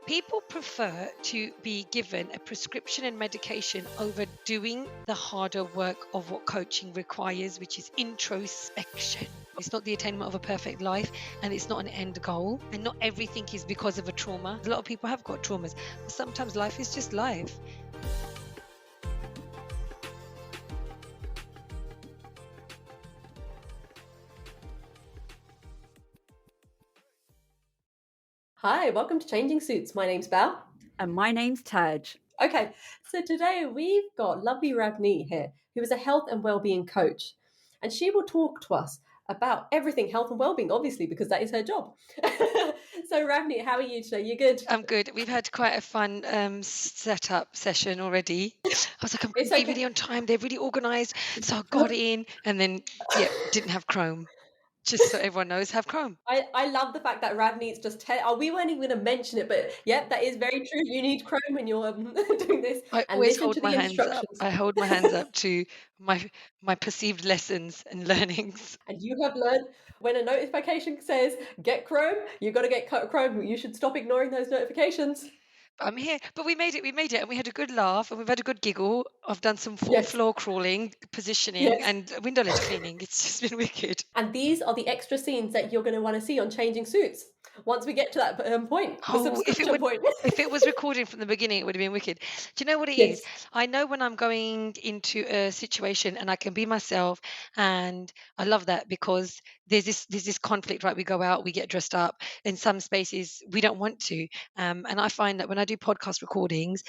People prefer to be given a prescription and medication over doing the harder work of what coaching requires, which is introspection. It's not the attainment of a perfect life, and it's not an end goal. And not everything is because of a trauma. A lot of people have got traumas. But sometimes life is just life. Hi, welcome to Changing Suits. My name's Bal. And my name's Taj. Okay, so today we've got lovely Ravneet here, who is a health and wellbeing coach. And she will talk to us about everything health and wellbeing, obviously, because that is her job. So Ravneet, how are you today? You good? I'm good. We've had quite a fun setup session already. I was like, I'm going It's to be okay. really on time. They're really organised. So I got in and then, didn't have Chrome. Just so everyone knows, have Chrome. I love the fact that Ravneet's just we weren't even going to mention it, but yep, that is very true. You need Chrome when you're doing this, I and always listen hold to my the hands up. instructions. I hold my hands up to my perceived lessons and learnings. And you have learned when a notification says get Chrome, you got to get Chrome. You should stop ignoring those notifications. I'm here, but we made it, and we had a good laugh, and we've had a good giggle. I've done some Yes. floor crawling, positioning, Yes. and window ledge cleaning. It's just been wicked. And these are the extra scenes that you're going to want to see on Changing Suits once we get to that point, the subscription point. If it was recording from the beginning, it would have been wicked. Do you know what it is? Yes. I know when I'm going into a situation and I can be myself, and I love that because there's this conflict, right? We go out, we get dressed up. In some spaces, we don't want to, and I find that when I do podcast recordings,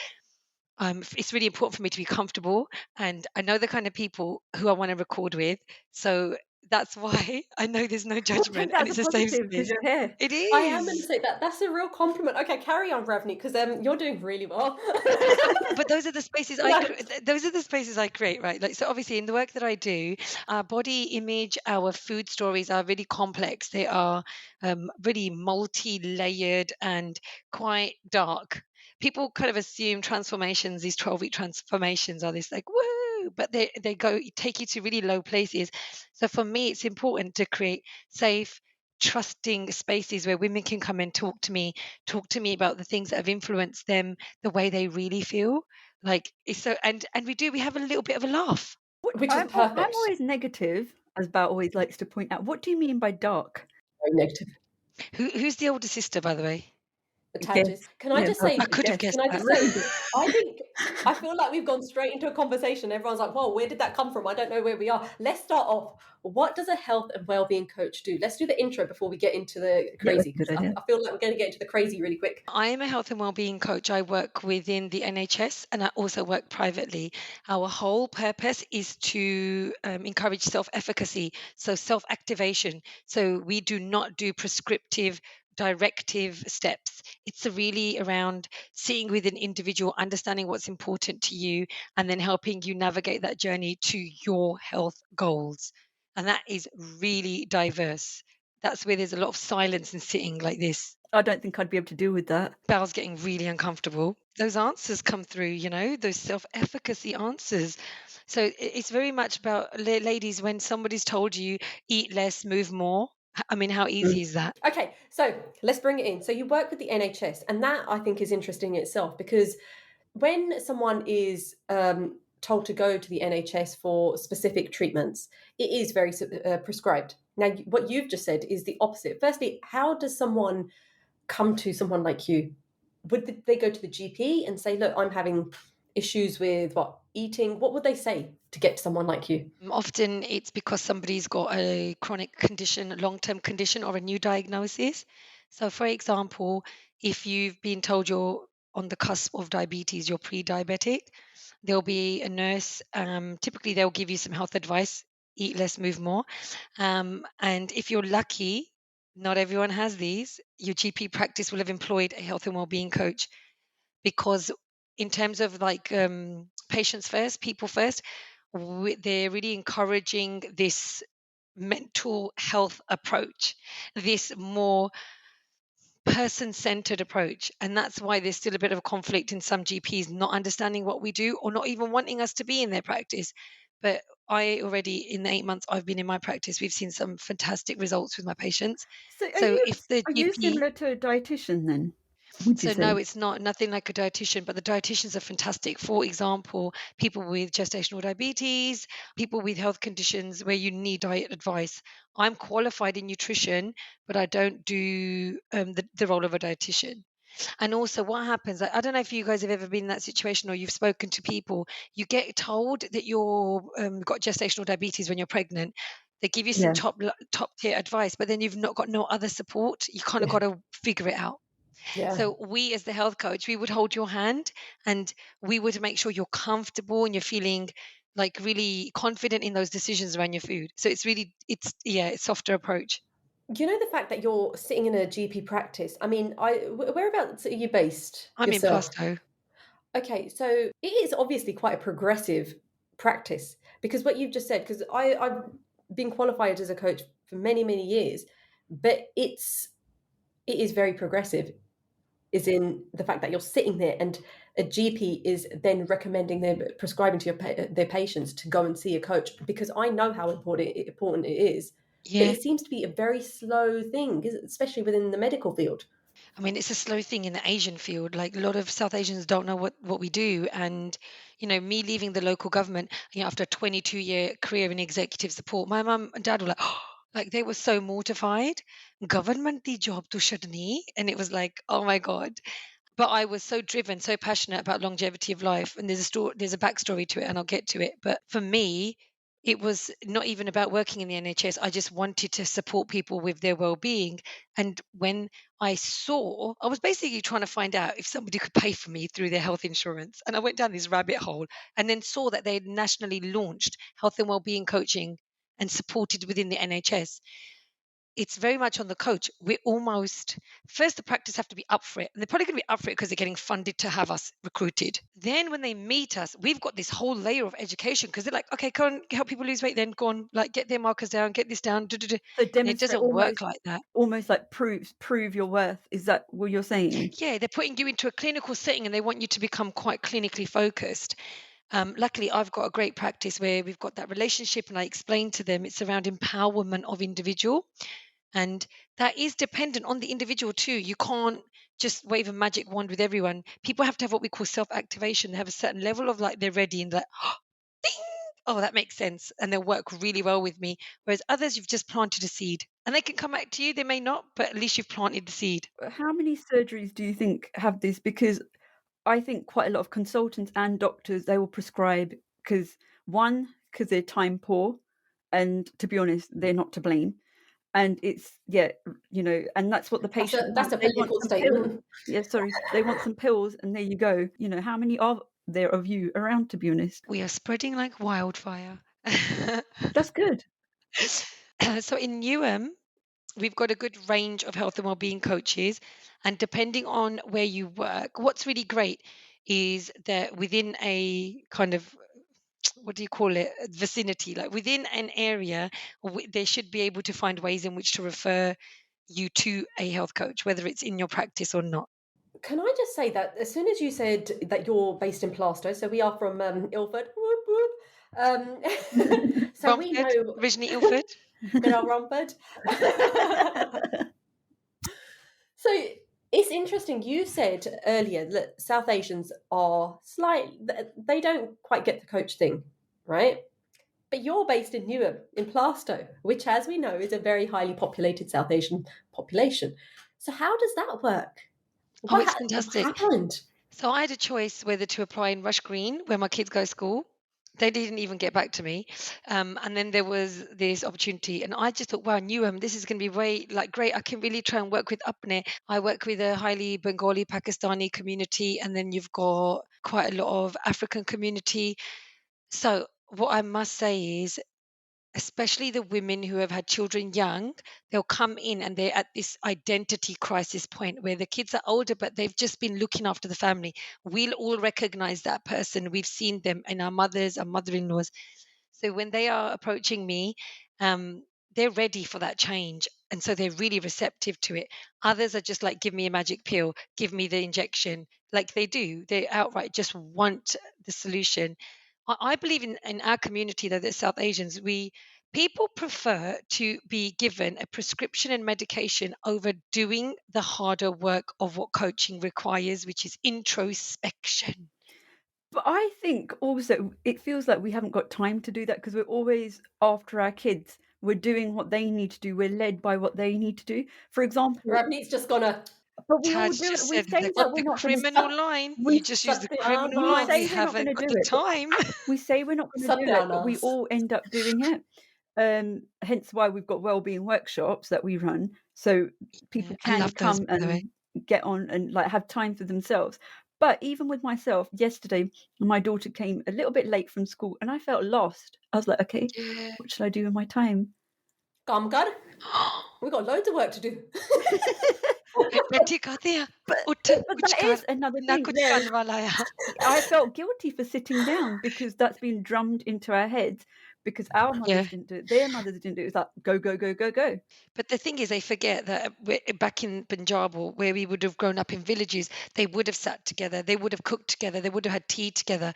it's really important for me to be comfortable, and I know the kind of people who I want to record with. So that's why I know there's no judgment and That's it's a a safe positive because space. you're here. It I am going to is. say that's a real compliment. Okay, carry on, Ravneet, because you're doing really well. But those are the spaces those are the spaces I create, right? Like, so obviously in the work that I do, our body image, our food stories are really complex. They are really multi-layered and quite dark. People kind of assume transformations, these 12-week transformations are this like woo, but they take you to really low places. So for me, it's important to create safe, trusting spaces where women can come and talk to me about the things that have influenced them, the way they really feel. Like it's so, and we have a little bit of a laugh. Which is I'm perfect. always negative, as Bao always likes to point out. What do you mean by dark? Very negative. Who's the older sister, by the way? The Tages. Can I just say? I could have guessed Can I just say? I feel like we've gone straight into a conversation. Everyone's like, "Whoa, where did that come from?" I don't know where we are. Let's start off. What does a health and wellbeing coach do? Let's do the intro before we get into the crazy. good idea. I feel like we're going to get into the crazy really quick. I am a health and wellbeing coach. I work within the NHS and I also work privately. Our whole purpose is to encourage self-efficacy, so self-activation. So we do not do prescriptive directive steps. It's really around sitting with an individual, understanding what's important to you, and then helping you navigate that journey to your health goals. And that is really diverse. That's where there's a lot of silence and sitting like this. I don't think I'd be able to deal with that. Belle's getting really uncomfortable. Those answers come through, those self-efficacy answers. So it's very much about ladies, when somebody's told you eat less, move more. I mean, how easy is that? Okay, so let's bring it in. So you work with the NHS, and that I think is interesting in itself, because when someone is told to go to the NHS for specific treatments, it is very prescribed. Now, what you've just said is the opposite. Firstly, how does someone come to someone like you? Would they go to the GP and say, "Look, I'm having issues with eating"? What would they say to get to someone like you? Often it's because somebody's got a chronic condition, a long-term condition, or a new diagnosis. So, for example, if you've been told you're on the cusp of diabetes, you're pre-diabetic, there'll be a nurse. Typically, they'll give you some health advice: eat less, move more. And if you're lucky, not everyone has these. Your GP practice will have employed a health and well-being coach, because in terms of like patients first, people first, they're really encouraging this mental health approach, this more person-centered approach. And that's why there's still a bit of a conflict in some GPs not understanding what we do or not even wanting us to be in their practice. But I already, in the 8 months I've been in my practice, we've seen some fantastic results with my patients. So So if the are you GP, similar to a dietitian then? would you So no, say? it's not nothing like a dietitian, but the dietitians are fantastic. For example, people with gestational diabetes, people with health conditions where you need diet advice. I'm qualified in nutrition, but I don't do the role of a dietitian. And also, what happens, I don't know if you guys have ever been in that situation or you've spoken to people, you get told that you're got gestational diabetes when you're pregnant. They give you some Yeah, top tier advice, but then you've not got no other support. You kind of Yeah. got to figure it out. Yeah. So we, as the health coach, we would hold your hand and we would make sure you're comfortable and you're feeling like really confident in those decisions around your food. So it's really, it's softer approach. You know, the fact that you're sitting in a GP practice, I mean, whereabouts are you based I'm in yourself? Plasto. Okay, so it is obviously quite a progressive practice because what you've just said, because I've been qualified as a coach for many, many years, but it is very progressive, is in the fact that you're sitting there and a GP is then recommending them, prescribing to their patients to go and see a coach because I know how important it is. But Yeah. it seems to be a very slow thing, especially within the medical field. I mean, it's a slow thing in the Asian field. Like a lot of South Asians don't know what we do. And, me leaving the local government, after a 22-year career in executive support, my mum and dad were like, like they were so mortified. Government the job to shouldn't. And it was like, oh my God. But I was so driven, so passionate about longevity of life, and there's a backstory to it, and I'll get to it. But for me, it was not even about working in the NHS. I just wanted to support people with their well-being. And when I was basically trying to find out if somebody could pay for me through their health insurance. And I went down this rabbit hole and then saw that they had nationally launched health and well-being coaching and supported within the NHS. It's very much on the coach. We're almost first the practice have to be up for it. And they're probably going to be up for it because they're getting funded to have us recruited. Then when they meet us, we've got this whole layer of education because they're like, okay, go on, help people lose weight, then go on, like get their markers down, get this down. Duh, duh, duh. so And it demonstrate doesn't work like that. almost like prove your worth. Is that what you're saying? Yeah, they're putting you into a clinical setting and they want you to become quite clinically focused. Luckily, I've got a great practice where we've got that relationship, and I explain to them it's around empowerment of individual. And that is dependent on the individual too. You can't just wave a magic wand with everyone. People have to have what we call self-activation. They have a certain level of like they're ready and like, ding, oh, that makes sense. And they'll work really well with me. Whereas others, you've just planted a seed and they can come back to you. They may not, but at least you've planted the seed. How many surgeries do you think have this? Because I think quite a lot of consultants and doctors, they will prescribe because because they're time poor, and to be honest, they're not to blame. And it's yeah, and that's what the patient That's wants. a They want political some pills. statement. Yeah, sorry, they want some pills, and there you go. How many are there of you around? To be honest, We are spreading like wildfire. that's good. So in Newham, we've got a good range of health and wellbeing coaches. And depending on where you work, what's really great is that within a kind of what do you call it vicinity, like within an area, they should be able to find ways in which to refer you to a health coach, whether it's in your practice or not. Can I just say that as soon as you said that you're based in Plaistow, so we are from Ilford, whoop, whoop, so we Romford, know originally Ilford. good old Romford. So it's interesting. You said earlier that South Asians are they don't quite get the coach thing, right? But you're based in Newham, in Plaistow, which, as we know, is a very highly populated South Asian population. So how does that work? Oh, it's What fantastic. happened? So I had a choice whether to apply in Rush Green, where my kids go to school. They didn't even get back to me. And then there was this opportunity, and I just thought, wow, Newham, this is going to be great. I can really try and work with Upne. I work with a highly Bengali, Pakistani community, and then you've got quite a lot of African community. So what I must say is especially the women who have had children young, they'll come in and they're at this identity crisis point where the kids are older, but they've just been looking after the family. We'll all recognize that person. We've seen them in our mothers, our mother in laws. So when they are approaching me, they're ready for that change. And so they're really receptive to it. Others are just like, give me a magic pill, give me the injection. Like they do. They outright just want the solution. I believe in our community, though, that South Asians, People prefer to be given a prescription and medication over doing the harder work of what coaching requires, which is introspection. But I think also it feels like we haven't got time to do that because we're always after our kids. We're doing what they need to do. We're led by what they need to do. For example, Ravneet's just gonna but we all Taj do it. just We said say that the we're not going to. criminal line. We You just use the criminal we line. Sundowner, We say we're not going haven't to got do the it. time. We say we're not going to do it, but we sundowners. all end up doing it. Hence why we've got wellbeing workshops that we run, so people I can love those, come by the way. and get on and like have time for themselves. But even with myself, yesterday my daughter came a little bit late from school, and I felt lost. I was like, okay, Yeah. what should I do with my time? Kamgar. We've got loads of work to do. बेटी कहती है But उठ कुछ that is कर another ना thing. कुछ There, फल वाला है. I felt guilty for sitting down because that's been drummed into our heads because our mothers Yeah. didn't do it, their mothers didn't do it. It's like go, go, go, go, go. But the thing is, they forget that back in Punjab, or where we would have grown up in villages, they would have sat together, they would have cooked together, they would have had tea together,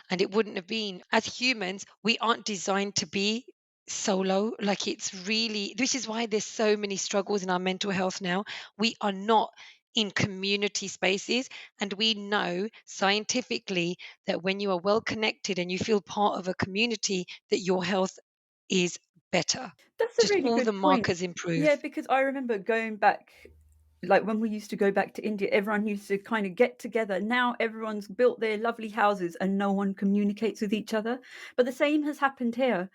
and it wouldn't have been. As humans, we aren't designed to be solo. Like, it's really, this is why there's so many struggles in our mental health now. We are not in community spaces, and we know scientifically that when you are well connected and you feel part of a community, that your health is better. That's a Just really all the good point. markers improve. Yeah, because I remember going back, like when we used to go back to India, everyone used to kind of get together. Now everyone's built their lovely houses and no one communicates with each other. But the same has happened here.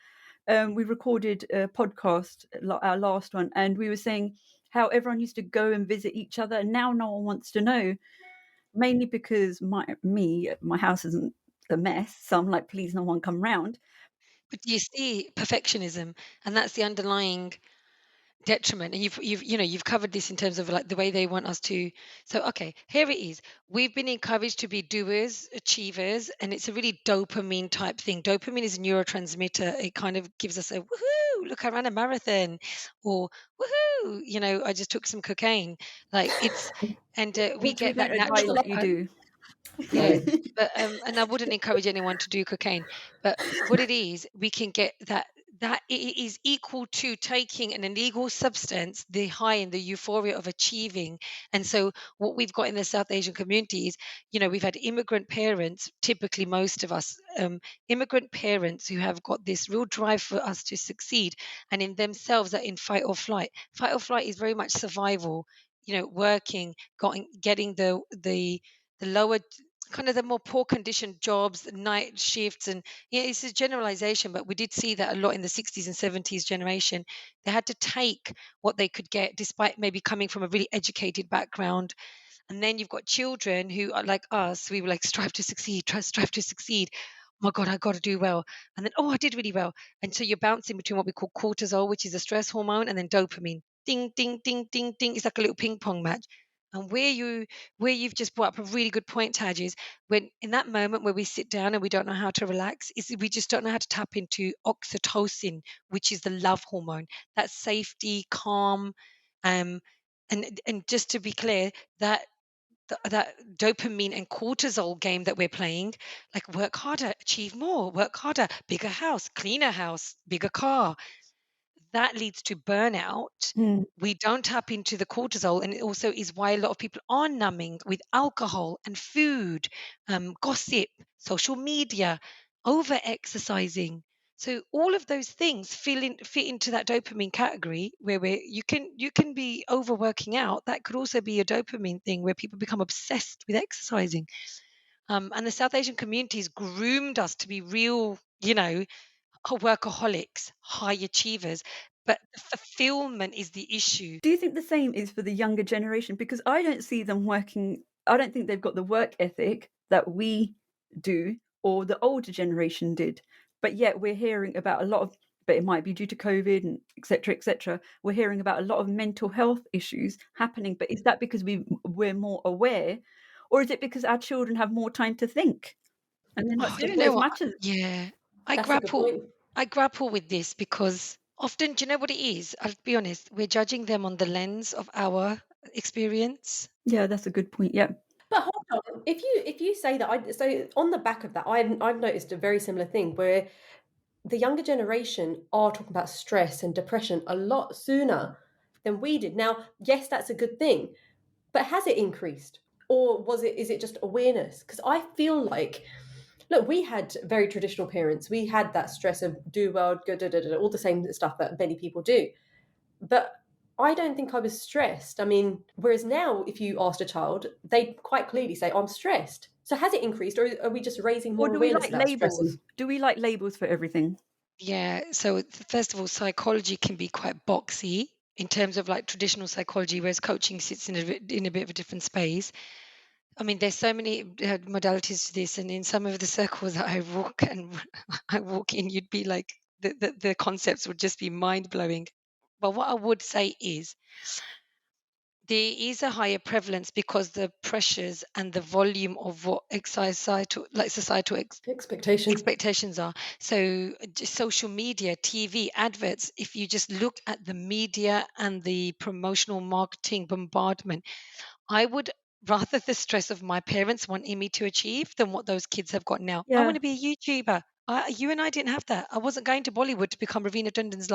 We recorded a podcast, our last one, and we were saying how everyone used to go and visit each other, and now no one wants to know. Mainly because my house isn't a mess, so I'm like, please, no one come round. But do you see perfectionism? And that's the underlying detriment. And you've covered this in terms of like the way they want us to. So okay, here it is. We've been encouraged to be doers, achievers, and it's a really dopamine type thing. Dopamine is a neurotransmitter. It kind of gives us a woohoo, look, I ran a marathon, or woohoo, I just took some cocaine. Like it's, and we Which we get We that don't don't advise push a natural lot. that you high. do. Yeah, No. but and I wouldn't encourage anyone to do cocaine. But what it is, we can get that it is equal to taking an illegal substance, the high and the euphoria of achieving. And so what we've got in the South Asian communities, we've had immigrant parents, typically most of us, immigrant parents who have got this real drive for us to succeed, and in themselves are in fight or flight. Fight or flight is very much survival. Working, getting the lower, kind of the more poor conditioned jobs, night shifts, and yeah, it's a generalization, but we did see that a lot in the 60s and 70s generation. They had to take what they could get, despite maybe coming from a really educated background. And then you've got children who are like us. We were like, strive to succeed, strive to succeed. Oh my God, I got to do well. And then, oh, I did really well. And so you're bouncing between what we call cortisol, which is a stress hormone, and then dopamine. Ding, ding, ding, ding, ding. It's like a little ping pong match. And where you've just brought up a really good point, Taj, is when in that moment where we sit down and we don't know how to relax, is we just don't know how to tap into oxytocin, which is the love hormone. That safety, calm, um, and just to be clear, that that dopamine and cortisol game that we're playing, like work harder, achieve more, work harder, bigger house, cleaner house, bigger car, that leads to burnout. Mm. We don't tap into the cortisol, and it also is why a lot of people are numbing with alcohol and food, gossip, social media, over exercising. So all of those things fit into that dopamine category where you can be overworking out. That could also be a dopamine thing where people become obsessed with exercising. And the South Asian communities groomed us to be real, workaholics, high achievers, but the fulfillment is the issue. Do you think the same is for the younger generation? Because I don't see them working, I don't think they've got the work ethic that we do or the older generation did. But yet we're hearing about a lot of, but it might be due to COVID and et cetera, et cetera. We're hearing about a lot of mental health issues happening. But is that because we're more aware, or is it because our children have more time to think and they're not Oh, you doing know as what? much as? Yeah, I That's a good grapple. point. I grapple with this because often, do you know what it is? I'll be honest. We're judging them on the lens of our experience. Yeah, that's a good point. Yeah. But hold on, if you say that, so on the back of that, I've noticed a very similar thing where the younger generation are talking about stress and depression a lot sooner than we did. Now, yes, that's a good thing, but has it increased? Or is it just awareness? Because I feel like, look, we had very traditional parents. We had that stress of do well, go, da, da, da, all the same stuff that many people do. But I don't think I was stressed. I mean, whereas now, if you asked a child, they quite clearly say, I'm stressed. So has it increased, or are we just raising Or more do we awareness like about stress? labels? Do we like labels for everything? Yeah. So first of all, psychology can be quite boxy in terms of like traditional psychology, whereas coaching sits in a bit of a different space. I mean, there's so many modalities to this, and in some of the circles that I walk and I walk in, you'd be like, the concepts would just be mind blowing. But what I would say is there is a higher prevalence because the pressures and the volume of what societal Expectations. expectations are. So, just social media, TV, adverts, if you just look at the media and the promotional marketing bombardment, I would rather the stress of my parents wanting me to achieve than what those kids have got now. I want Yeah. to be a YouTuber. You and I didn't have that. I wasn't going to Bollywood to become Ravina Tandon's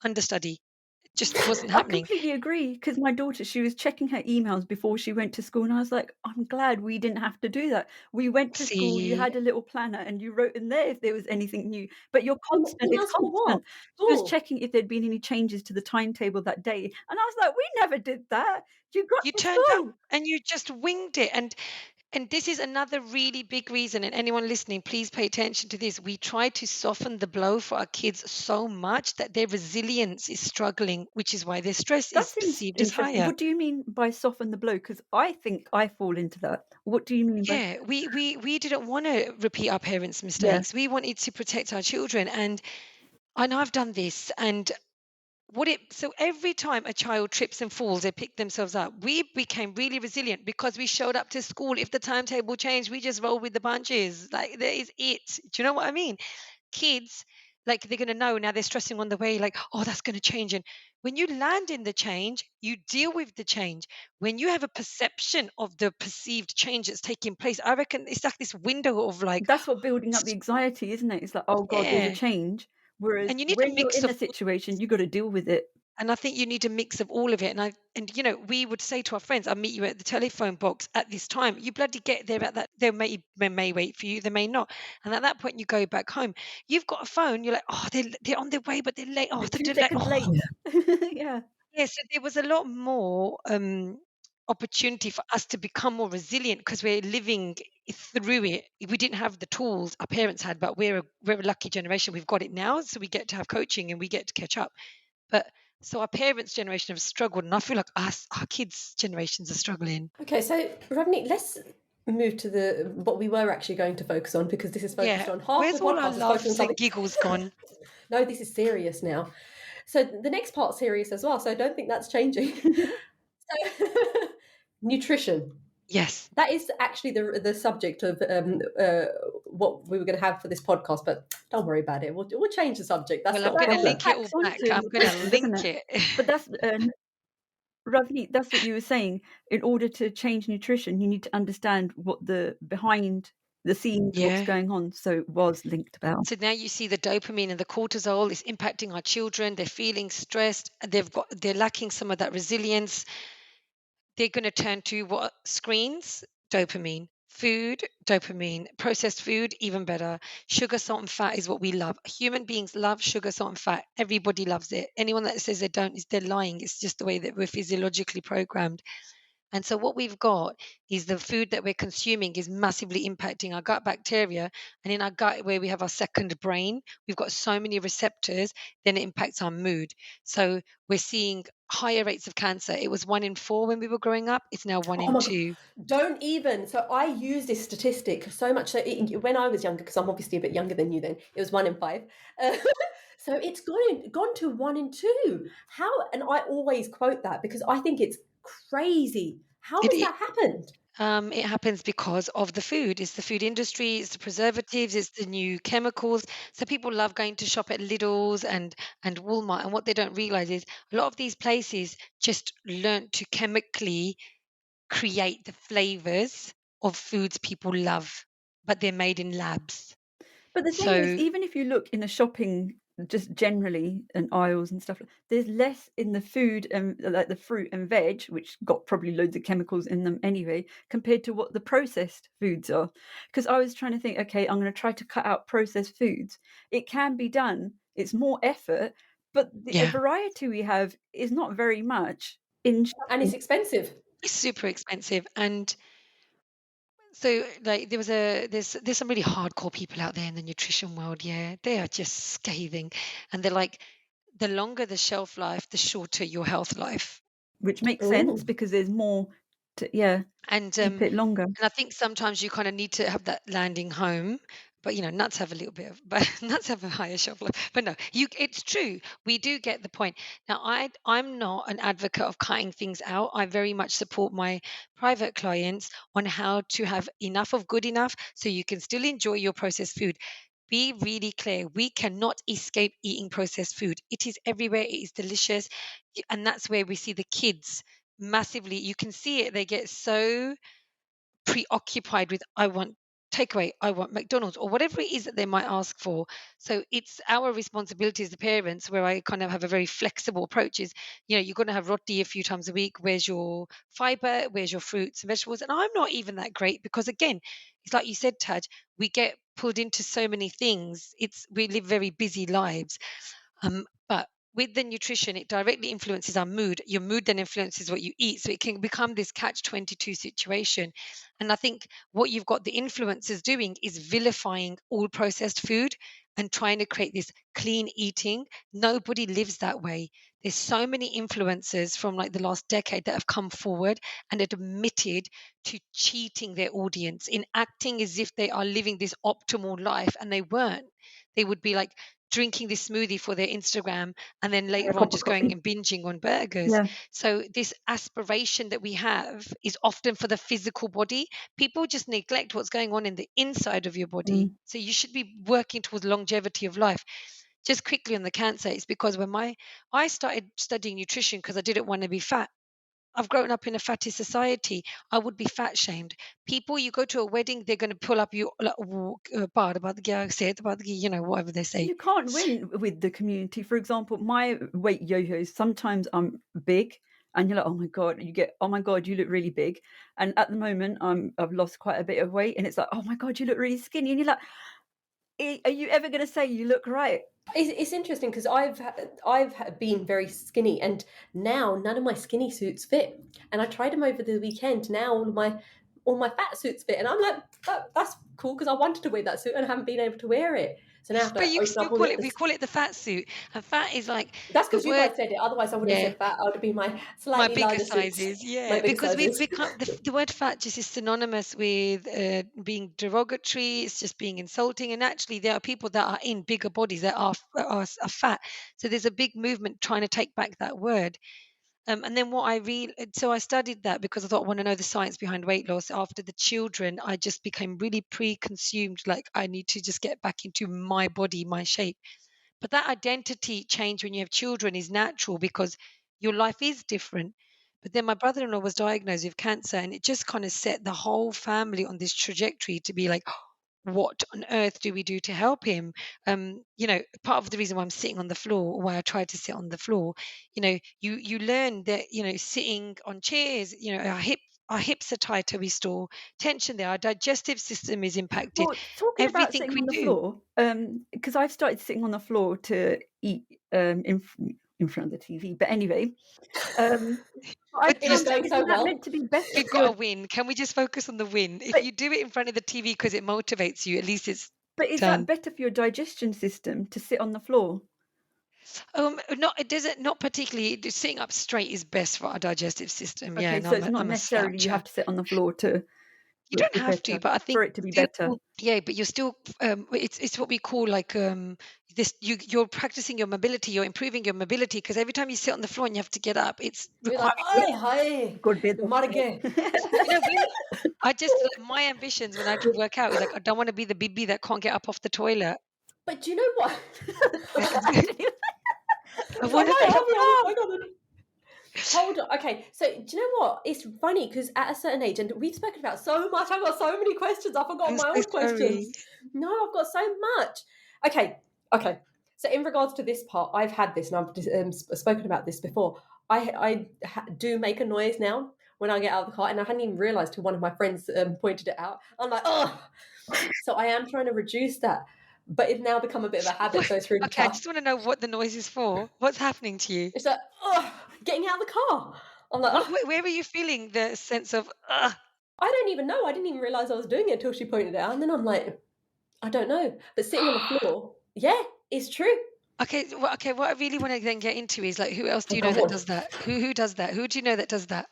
understudy. It just wasn't I happening. completely agree because my daughter, she was checking her emails before she went to school, and I was like, I'm glad we didn't have to do that. We went to school, you See, had a little planner, and you wrote in there if there was anything new. But you're constant, it's Emails for what? constant. She was School. checking if there'd been any changes to the timetable that day. And I was like, we never did that. You got you to turned up school. and you just winged it. And this is another really big reason, and anyone listening, please pay attention to this. We try to soften the blow for our kids so much that their resilience is struggling, which is why their stress That is seems perceived as interesting. higher. What do you mean by soften the blow? Because I think I fall into that. What do you mean by, Yeah, we didn't want to repeat our parents' yeah, mistakes. We wanted to protect our children, and I know I've done this. And so every time a child trips and falls, they pick themselves up. We became really resilient because we showed up to school. If the timetable changed, we just rolled with the punches. Like that is it. Do you know what I mean? Kids, like they're gonna know now they're stressing on the way, like, oh, that's gonna change. And when you land in the change, you deal with the change. When you have a perception of the perceived change that's taking place, I reckon it's like this window of like, that's what building up the anxiety, isn't it? It's like, oh God, there's a yeah. change. Whereas And you need a when you're mix in of a situation, you got to deal with it. And I think you need a mix of all of it. And we would say to our friends, I'll meet you at the telephone box at this time. You bloody get there at that. They may wait for you, they may not. And at that point, you go back home. You've got a phone. You're like, oh, they're on their way, but they're late. Oh, They're they're 2 delayed. seconds Oh, late. Yeah. yeah. So there was a lot more opportunity for us to become more resilient because we're living through it. We didn't have the tools our parents had, but we're a lucky generation. We've got it now, so we get to have coaching and we get to catch up. But so our parents' generation have struggled, and I feel like our kids' generations are struggling. Okay, so Ravneet, let's move to the what we were actually going to focus on, because this is focused Yeah, on half the where's all our podcast is focused on laughs and something. giggles gone? No, this is serious now. So the next part's serious as well. So I don't think that's changing. So, nutrition. Yes. That is actually the subject of what we were going to have for this podcast, but don't worry about it. We'll change the subject. That's Well, I'm not a going That to all problem. link it packs all back. onto I'm going to nutrition, doesn't link it? it. But that's Ravneet, that's what you were saying. In order to change nutrition, you need to understand what the behind the scenes, what's Yeah. going on. So it was linked about. So now you see the dopamine and the cortisol is impacting our children. They're feeling stressed. They're lacking some of that resilience. They're going to turn to what screens? Dopamine. Food, dopamine. Processed food, even better. Sugar, salt, and fat is what we love. Human beings love sugar, salt, and fat. Everybody loves it. Anyone that says they don't they're lying. It's just the way that we're physiologically programmed. And so what we've got is the food that we're consuming is massively impacting our gut bacteria. And in our gut, where we have our second brain, we've got so many receptors, then it impacts our mood. So we're seeing higher rates of cancer. It was 1 in 4 when we were growing up. It's now one Oh in my God. two. Don't even. So I use this statistic so much. So when I was younger, because I'm obviously a bit younger than you then, it was 1 in 5. Uh, so it's gone to 1 in 2. How? And I always quote that because I think it's crazy. How It, has it that happened? it happens because of the food. It's the food industry, it's the preservatives, it's the new chemicals. So people love going to shop at Lidl's and Walmart. And what they don't realize is a lot of these places just learn to chemically create the flavors of foods people love, but they're made in labs. But the thing is, So even if you look in the shopping, just generally, and aisles and stuff, there's less in the food and like the fruit and veg, which got probably loads of chemicals in them anyway, compared to what the processed foods are. Because I was trying to think, okay, I'm going to try to cut out processed foods. It can be done. It's more effort, but the yeah, variety we have is not very much in And it's shopping. expensive. it's super expensive. And so like there's some really hardcore people out there in the nutrition world, yeah. They are just scathing. And they're like, the longer the shelf life, the shorter your health life. Which makes sense Ooh. because there's more to, yeah, And keep it longer. I think sometimes you kind of need to have that landing home. But nuts have a little bit of, but nuts have a higher shelf life. But no, it's true. We do get the point. Now, I'm not an advocate of cutting things out. I very much support my private clients on how to have enough of good enough so you can still enjoy your processed food. Be really clear. We cannot escape eating processed food. It is everywhere. It is delicious. And that's where we see the kids massively. You can see it. They get so preoccupied with, I want takeaway, I want McDonald's, or whatever it is that they might ask for. So it's our responsibility as the parents, where I kind of have a very flexible approach, is you're going to have roti a few times a week. Where's your fiber? Where's your fruits and vegetables? And I'm not even that great, because again, it's like you said, Taj, we get pulled into so many things. We live very busy lives. But with the nutrition, it directly influences our mood. Your mood then influences what you eat. So it can become this catch-22 situation. And I think what you've got the influencers doing is vilifying all processed food and trying to create this clean eating. Nobody lives that way. There's so many influencers from like the last decade that have come forward and admitted to cheating their audience, in acting as if they are living this optimal life, and they weren't. They would be like drinking this smoothie for their Instagram and then A later on cup of just going coffee. and binging on burgers. Yeah. So this aspiration that we have is often for the physical body. People just neglect what's going on in the inside of your body. Mm. So you should be working towards longevity of life. Just quickly on the cancer, it's because when I started studying nutrition because I didn't want to be fat. I've grown up in a fatty society. I would be fat shamed. People, you go to a wedding, they're going to pull up you like, bar about the gear, say it about the whatever they say. You can't win with the community. For example, my weight yo-yos, sometimes I'm big and you're like, oh my God, oh my God, you look really big. And at the moment, I've lost quite a bit of weight and it's like, oh my God, you look really skinny. And you're like, are you ever going to say you look right? It's interesting because I've been very skinny, and now none of my skinny suits fit. And I tried them over the weekend. Now all my fat suits fit, and I'm like, that's cool because I wanted to wear that suit and I haven't been able to wear it. So now I have But to you open still up all call the. it, we call it the fat suit. And fat is like That's the because you word, guys said it. Otherwise, I would have yeah. said fat. I would have been my My slightly bigger larger suits, sizes, my yeah, bigger because we've sizes. become the word fat just is synonymous with being derogatory. It's just being insulting, and actually, there are people that are in bigger bodies that are fat. So there's a big movement trying to take back that word. And then so I studied that because I thought I want to know the science behind weight loss. After the children, I just became really pre-consumed. Like I need to just get back into my body, my shape. But that identity change when you have children is natural because your life is different. But then my brother-in-law was diagnosed with cancer, and it just kind of set the whole family on this trajectory to be like, what on earth do we do to help him? Part of the reason why I'm sitting on the floor, or why I try to sit on the floor, you learn that sitting on chairs, our hips are tighter, we store tension there, our digestive system is impacted, Well, talking about everything sitting we on the do. floor, because I've started sitting on the floor to eat in front of the TV. But anyway, I But It you is found that going so isn't that well. meant to be better We've for got your? a win. Can we just focus on the win? If But you do it in front of the TV because it motivates you, at least it's but is that done. better for your digestion system to sit on the floor? Not it doesn't not particularly. Sitting up straight is best for our digestive system. Yeah, Okay, and so I'm it's a, not I'm a necessarily you sloucher. have to sit on the floor You for it don't to be have to, better. but I think For it to be still, better. yeah. But you're still. It's what we call like this. You're practicing your mobility. You're improving your mobility because every time you sit on the floor and you have to get up, it's You're like, requiring. hi, hi, Good bit of mar it. gay. When I just my ambitions when I work out is like I don't want to be the bibi that can't get up off the toilet. But do you know what? Actually, I It's like, want to hi, be. I'm wrong. Oh my God. Hold on. Okay, so do you know what? It's funny because at a certain age, and we've spoken about so much, I've got so many questions. I've forgotten I'm my so own questions. sorry. No, I've got so much. Okay, okay. So in regards to this part, I've had this, and I've spoken about this before. Do make a noise now when I get out of the car, and I hadn't even realised till one of my friends pointed it out. I'm like, oh. So I am trying to reduce that, but it's now become a bit of a habit. So it's really Okay, I tough. just want to know what the noise is for. What's happening to you? It's like, oh, getting out of the car. I'm like, oh. Where are you feeling the sense of, ugh? I don't even know. I didn't even realize I was doing it until she pointed it out. And then I'm like, I don't know. But sitting on the floor, yeah, it's true. Okay, what I really want to then get into is like, who else do Oh, you know go that on. does that? Who does that? Who do you know that does that?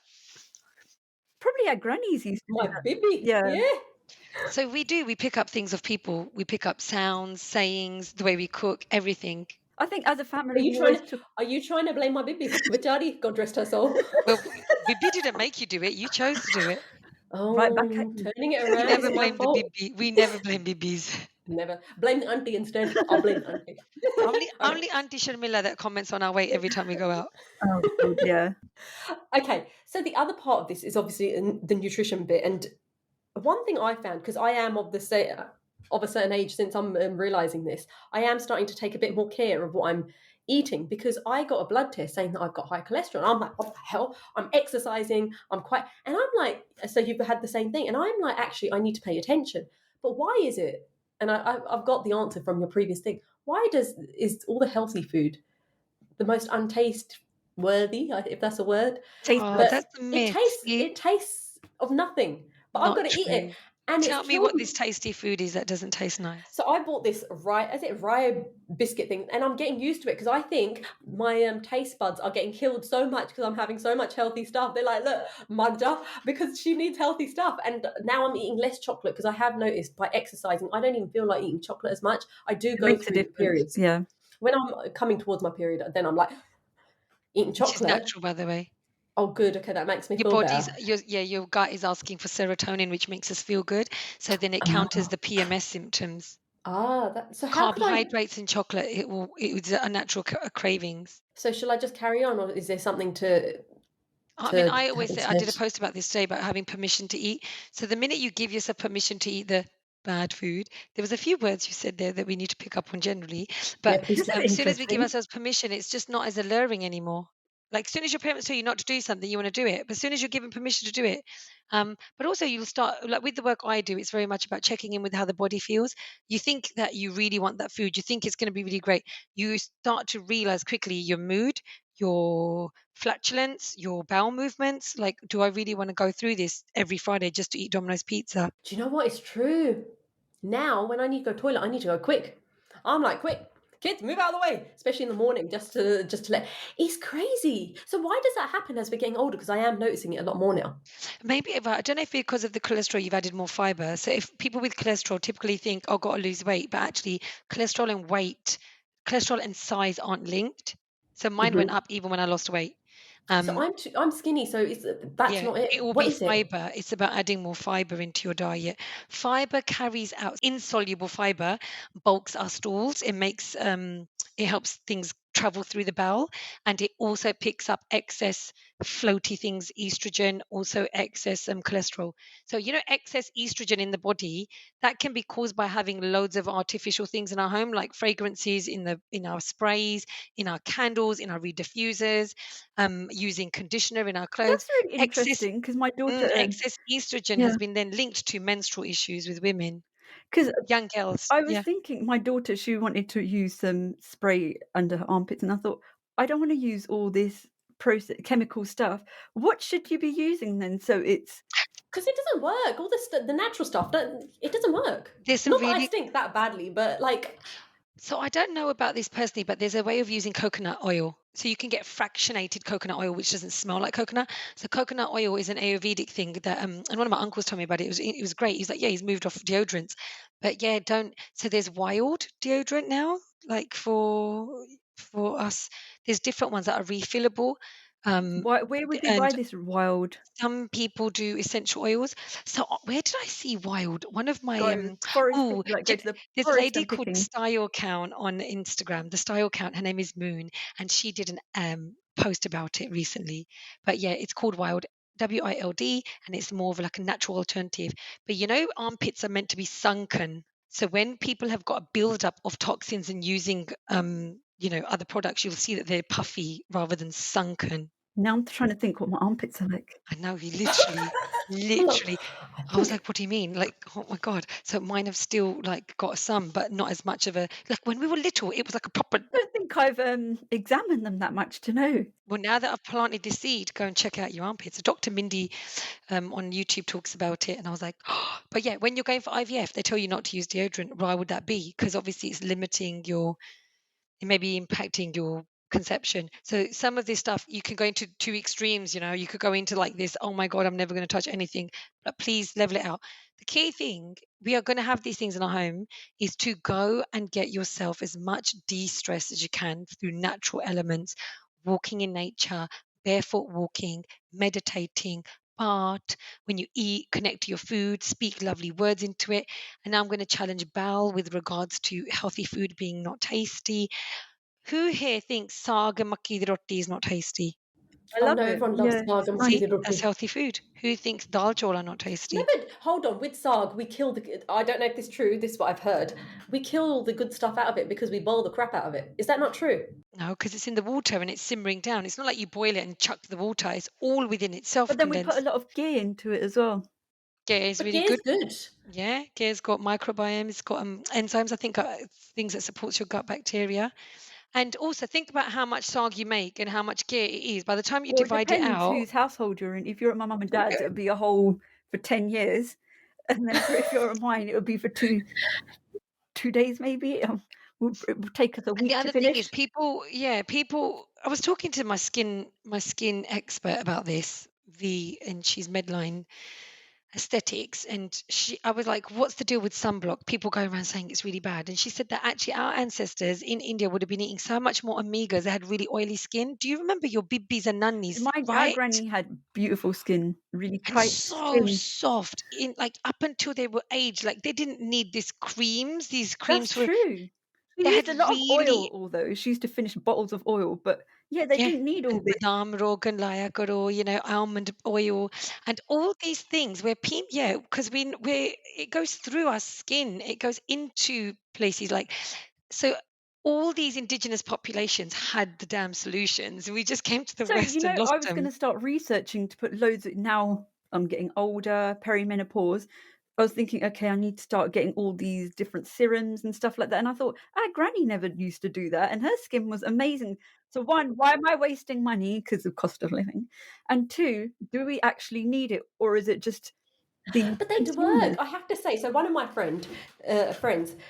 Probably our grannies used to do My that. baby. Yeah. Yeah. So we do, we pick up things of people, we pick up sounds, sayings, the way we cook, everything. I think as a Are family, you we trying always to took are you trying to blame my baby? Vachari, God rest her soul. Well, Bibi didn't make you do it, you chose to do it. right back at Oh, you. turning it We around. Is never it my blame the fault? Bibi. We never blame Bibis. Never. Blame the auntie instead. I'll blame the auntie. Only Okay. only Auntie Sharmila that comments on our weight every time we go out. Oh, God, yeah. Okay. So the other part of this is obviously the nutrition bit. And one thing I found, because I am of a certain age since I'm realizing this, I am starting to take a bit more care of what I'm eating because I got a blood test saying that I've got high cholesterol. I'm like, what the hell? I'm exercising. And I'm like, so you've had the same thing. And I'm like, actually, I need to pay attention. But why is it? And I've got the answer from your previous thing. Why is all the healthy food the most untaste worthy, if that's a word? Oh, Tasteless. But that's a myth. See, it tastes of nothing. But I've got not to eat it, true. and it's Tell me killed what me. this tasty food is that doesn't taste nice. So I bought this rye biscuit thing, and I'm getting used to it because I think my taste buds are getting killed so much because I'm having so much healthy stuff. They're like, look, Manja, because she needs healthy stuff. And now I'm eating less chocolate because I have noticed by exercising, I don't even feel like eating chocolate as much. I do It go makes a through difference. periods. Yeah. When I'm coming towards my period, then I'm like eating Which is chocolate. natural, by the way. Oh, good. Okay, that makes me Your feel body's better. your gut is asking for serotonin, which makes us feel good. So then it counters Ah, the PMS symptoms. so how can I? Carbohydrates in chocolate, it's a natural cravings. So shall I just carry on, or is there something to I mean, I have always say I instead? did a post about this today about having permission to eat. So the minute you give yourself permission to eat the bad food, there was a few words you said there that we need to pick up on generally. Yeah, But please This is do. as soon as we give interesting. ourselves permission, it's just not as alluring anymore. Like as soon as your parents tell you not to do something, you want to do it. But as soon as you're given permission to do it, but also you'll start like with the work I do. It's very much about checking in with how the body feels. You think that you really want that food. You think it's going to be really great. You start to realize quickly your mood, your flatulence, your bowel movements. Like, do I really want to go through this every Friday just to eat Domino's pizza? Do you know what? It's true. Now, when I need to go toilet, I need to go quick. I'm like, quick, kids, move out of the way, especially in the morning, just to let. It's crazy. So why does that happen as we're getting older? Because I am noticing it a lot more now. Maybe if I don't know if because of the cholesterol you've added more fiber. So if people with cholesterol typically think, "Oh, got to lose weight," but actually cholesterol and weight, cholesterol and size aren't linked. So mine went Hmm. up even when I lost weight. So Um, I'm skinny. So that's Yeah, not it. it will What be is it? fiber. It's about adding more fiber into your diet. Fiber carries out insoluble fiber, bulks our stools. It helps things travel through the bowel, and it also picks up excess floaty things, estrogen, also excess cholesterol. So excess estrogen in the body that can be caused by having loads of artificial things in our home, like fragrances in our sprays, in our candles, in our reed diffusers, using conditioner in our clothes. That's really Excess interesting because my daughter, excess estrogen yeah, has been then linked to menstrual issues with women, because young girls. I was Yeah. thinking my daughter, she wanted to use some spray under her armpits, and I thought, I don't want to use all this chemical stuff. What should you be using then? So it's Because it doesn't work. All this, the natural stuff, it doesn't work. There's some Not that I really stink that badly, but like, So I don't know about this personally, but there's a way of using coconut oil. So you can get fractionated coconut oil, which doesn't smell like coconut. So coconut oil is an Ayurvedic thing that, and one of my uncles told me about it. It was great. He's like, yeah, he's moved off deodorants, but yeah, don't. So there's wild deodorant now, like for us. There's different ones that are refillable. Um, where would they and buy this wild? some people do essential oils. So where did I see wild? One of my Go forest, oh, like go to the there's a forest lady and called picking. Style Count on Instagram. The Style Count, her name is Moon, and she did post about it recently. But yeah, it's called Wild, WILD, and it's more of like a natural alternative. But armpits are meant to be sunken. So when people have got a buildup of toxins and using other products, you'll see that they're puffy rather than sunken. Now I'm trying to think what my armpits are like. I know, he literally. I was like, what do you mean? Like, oh my God. So mine have still like got some, but not as much of a, like when we were little, it was like a proper, I don't think I've examined them that much to know. well, now that I've planted the seed, go and check out your armpits. Dr. Mindy on YouTube talks about it. And I was like, oh. But yeah, when you're going for IVF, they tell you not to use deodorant. Why would that be? Because obviously it's limiting it may be impacting your conception. So some of this stuff you can go into two extremes. You could go into like this, oh my God, I'm never going to touch anything, but please level it out. The key thing, we are going to have these things in our home, is to go and get yourself as much de-stress as you can through natural elements, walking in nature, barefoot walking, meditating, art, when you eat, connect to your food, speak lovely words into it. And now I'm going to challenge Bal with regards to healthy food being not tasty. Who here thinks saag and makki di roti is not tasty? I Oh love no, it. everyone loves Yeah, saag it's and nice. See, makki di that's roti. healthy food. Who thinks dal chawla are not No, tasty? but hold on. With saag, we kill the. I don't know if this is true. This is what I've heard. We kill the good stuff out of it because we boil the crap out of it. Is that not true? No, because it's in the water and it's simmering down. It's not like you boil it and chuck the water. It's all within itself But then we put a condensed. lot of ghee into it as well. Ghee is But really ghee is good. good. Yeah, ghee's got microbiome. It's got enzymes. I think things that supports your gut bacteria. And also think about how much saag you make and how much ghee it is. By the time you Well, it divide it depends out, whose household you're in. If you're at my mum and dad's, it would be a whole for 10 years. And then if you're at mine, it would be for two days maybe. It would take us a and the week to other thing is finish. people. I was talking to my skin expert about this, and she's Medline Aesthetics, and I was like, "What's the deal with sunblock?" People go around saying it's really bad, and she said that actually our ancestors in India would have been eating so much more omegas. They had really oily skin. Do you remember your bibbis and nannies, Our right? granny had beautiful skin, really And tight so skin. soft in like up until they were aged. Like they didn't need these That's creams were true. She they had used a lot of oil, really. although she used to finish bottles of oil. But yeah, they Yeah, didn't need all and this. badam rogan laya karo, almond oil, and all these things where because we it goes through our skin, it goes into places like so. All these indigenous populations had the damn solutions. We just came to the So, West and lost I was going them. to start researching to put loads of, now I'm getting older, perimenopause. I was thinking, okay, I need to start getting all these different serums and stuff like that. And I thought, our granny never used to do that. And her skin was amazing. So, one, why am I wasting money because of cost of living? And two, do we actually need it? Or is it just the But they do work, consumers? I have to say. So one of my friends,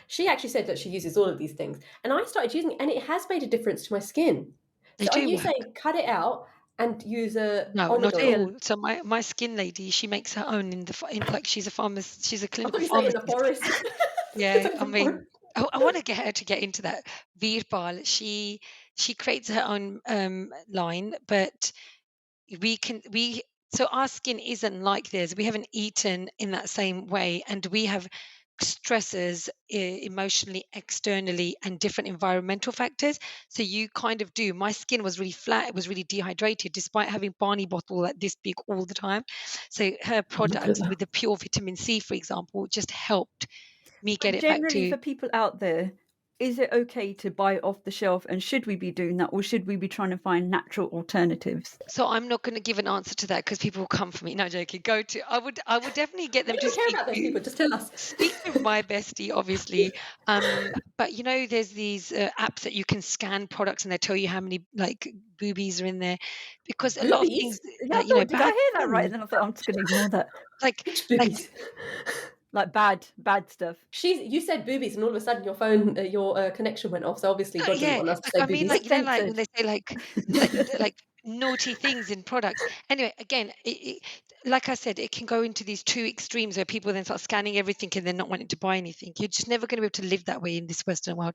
she actually said that she uses all of these things, and I started using it, and it has made a difference to my skin. They So are do you work. saying cut it out and use a No, almond not at oil? Oil. all. So my skin lady, she makes her own like she's a pharmacist. She's a I thought clinical you say in the pharmacist. forest. It's Yeah, like I the forest. mean, I want to get her to get into that. Veerbal, she creates her own line, but we so our skin isn't like theirs. We haven't eaten in that same way, and we have stresses emotionally, externally, and different environmental factors. So you kind of do. My skin was really flat; it was really dehydrated, despite having Barney bottle like this big all the time. So her Look at products that. with the pure vitamin C, for example, just helped me get But it back generally, to. for people out there, is it okay to buy it off the shelf? And should we be doing that? Or should we be trying to find natural alternatives? So I'm not going to give an answer to that because people will come for me. No, joking. I would definitely get them We to don't care about those people. Just tell us. speak to my bestie, obviously. But there's these apps that you can scan products and they tell you how many like boobies are in there, because a lot of things Boobies? Yeah, I thought, did I bad hear that right? things And then I thought, I'm just going to ignore that. like Which like boobies? Like bad stuff. You said boobies, and all of a sudden your phone, your connection went off. So obviously God didn't yeah, want us to like say I mean, boobies. like It's like when censored. they say like naughty things in products. Anyway, again, like I said, it can go into these two extremes where people then start scanning everything and then not wanting to buy anything. You're just never going to be able to live that way in this Western world.